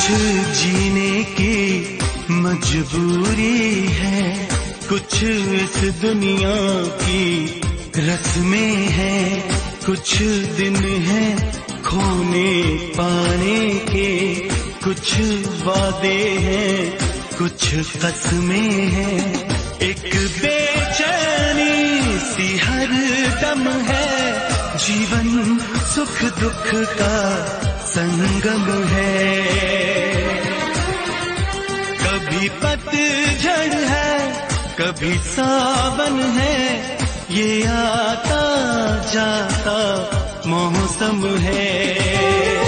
जीने की मजबूरी है, कुछ इस दुनिया की रस्में हैं, कुछ दिन है खोने पाने के, कुछ वादे हैं, कुछ कसमें हैं। एक बेचैनी सी हर दम है, जीवन सुख दुख का संगम है। कभी पतझड़ है, कभी सावन है, ये आता जाता मौसम है।